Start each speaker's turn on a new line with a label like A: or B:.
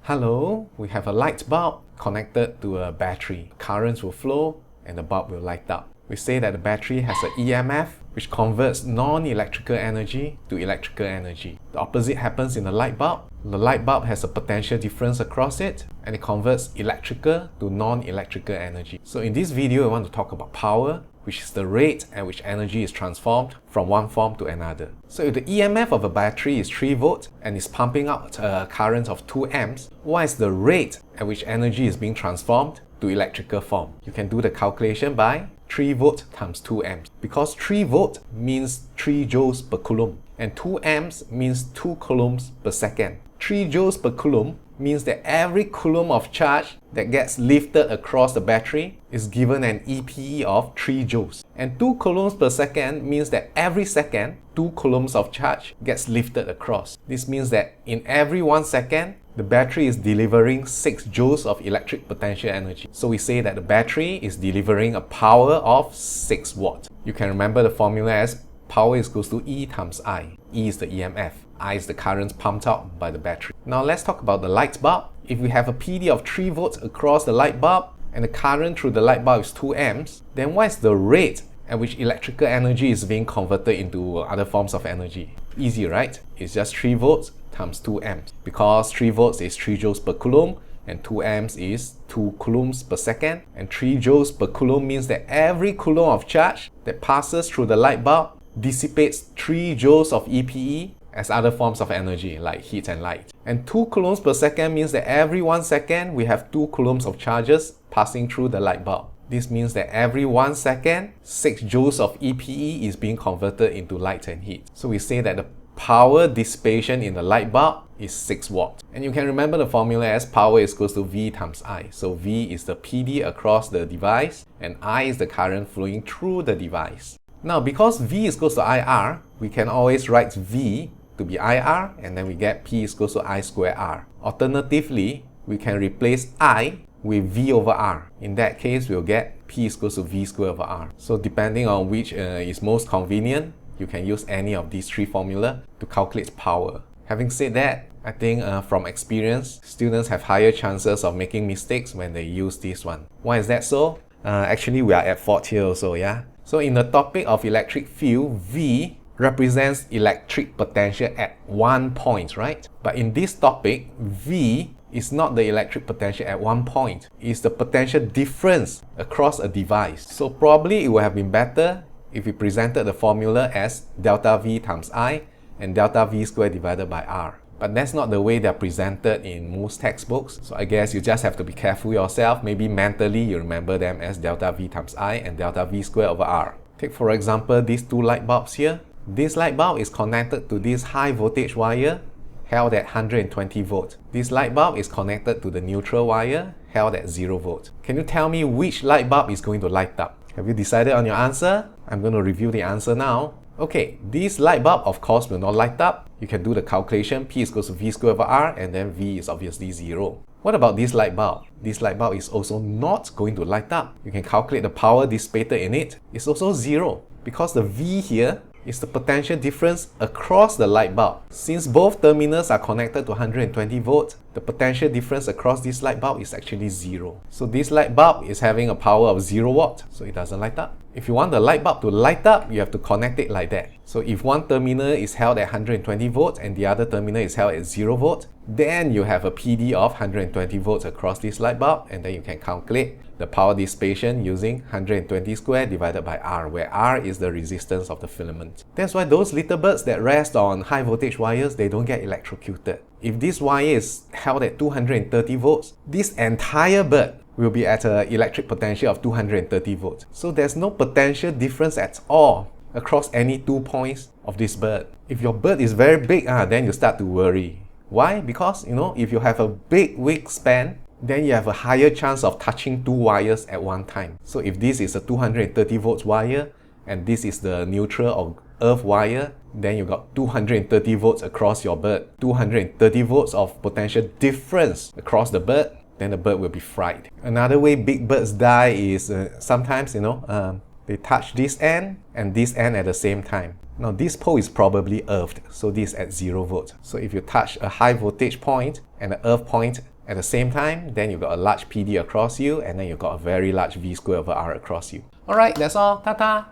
A: Hello, we have a light bulb connected to a battery. Currents will flow and the bulb will light up. We say that the battery has an EMF which converts non-electrical energy to electrical energy. The opposite happens in the light bulb. The light bulb has a potential difference across it and it converts electrical to non-electrical energy. So in this video, I want to talk about power, which is the rate at which energy is transformed from one form to another. So if the EMF of a battery is 3 volts and is pumping out a current of 2 amps, what is the rate at which energy is being transformed to electrical form? You can do the calculation by 3 volts times 2 amps. Because 3 volts means 3 joules per coulomb and 2 amps means 2 coulombs per second. 3 joules per coulomb means that every coulomb of charge that gets lifted across the battery is given an EPE of 3 joules. And 2 coulombs per second means that every second, 2 coulombs of charge gets lifted across. This means that in every 1 second, the battery is delivering 6 joules of electric potential energy. So we say that the battery is delivering a power of 6 watts. You can remember the formula as power is equals to E times I. E is the EMF. I is the current pumped out by the battery. Now let's talk about the light bulb. If we have a PD of 3 volts across the light bulb and the current through the light bulb is 2 amps, then what is the rate at which electrical energy is being converted into other forms of energy? Easy, right? It's just 3 volts times 2 amps. Because 3 volts is 3 joules per coulomb and 2 amps is 2 coulombs per second. And 3 joules per coulomb means that every coulomb of charge that passes through the light bulb dissipates 3 joules of EPE as other forms of energy like heat and light. And 2 coulombs per second means that every 1 second we have 2 coulombs of charges passing through the light bulb. This means that every 1 second, 6 joules of EPE is being converted into light and heat. So we say that the power dissipation in the light bulb is 6 watts. And you can remember the formula as power is equals to V times I. So V is the PD across the device and I is the current flowing through the device. Now because V is equals to IR, we can always write V to be IR and then we get P is equals to I square R. Alternatively, we can replace I with V over R. In that case, we'll get P is equals to V square over R. So depending on which is most convenient, you can use any of these 3 formulas to calculate power. Having said that, I think from experience, students have higher chances of making mistakes when they use this one. Why is that so? Actually, we are at fault here also, yeah? So in the topic of electric field, V represents electric potential at 1 point, right? But in this topic, V is not the electric potential at 1 point. It's the potential difference across a device. So probably it would have been better if we presented the formula as delta V times I and delta V squared divided by R. But that's not the way they're presented in most textbooks. So I guess you just have to be careful yourself. Maybe mentally you remember them as delta V times I and delta V squared over R. Take for example these 2 light bulbs here. This light bulb is connected to this high voltage wire held at 120 volts. This light bulb is connected to the neutral wire held at 0 volts. Can you tell me which light bulb is going to light up? Have you decided on your answer? I'm going to review the answer now. Okay, this light bulb of course will not light up. You can do the calculation, P is equals to V squared over R and then V is obviously 0. What about this light bulb? This light bulb is also not going to light up. You can calculate the power dissipated in it. It's also 0 because the V here is the potential difference across the light bulb. Since both terminals are connected to 120 volts, the potential difference across this light bulb is actually 0. So this light bulb is having a power of 0 watts, so it doesn't light up. If you want the light bulb to light up, you have to connect it like that. So if one terminal is held at 120 volts and the other terminal is held at 0 volts, then you have a PD of 120 volts across this light bulb and then you can calculate the power dissipation using 120 squared divided by R, where R is the resistance of the filament. That's why those little birds that rest on high voltage wires, they don't get electrocuted. If this wire is held at 230 volts, this entire bird will be at an electric potential of 230 volts. So there's no potential difference at all across any 2 points of this bird. If your bird is very big, then you start to worry. Why? Because, if you have a big wingspan, then you have a higher chance of touching 2 wires at one time. So if this is a 230 volts wire and this is the neutral or earth wire, then you got 230 volts across your bird, 230 volts of potential difference across the bird, then the bird will be fried. Another way big birds die is sometimes, They touch this end and this end at the same time. Now this pole is probably earthed, so this is at 0 volts. So if you touch a high voltage point and an earth point at the same time, then you've got a large PD across you, and then you've got a very large V square over R across you. Alright, that's all. Ta-ta!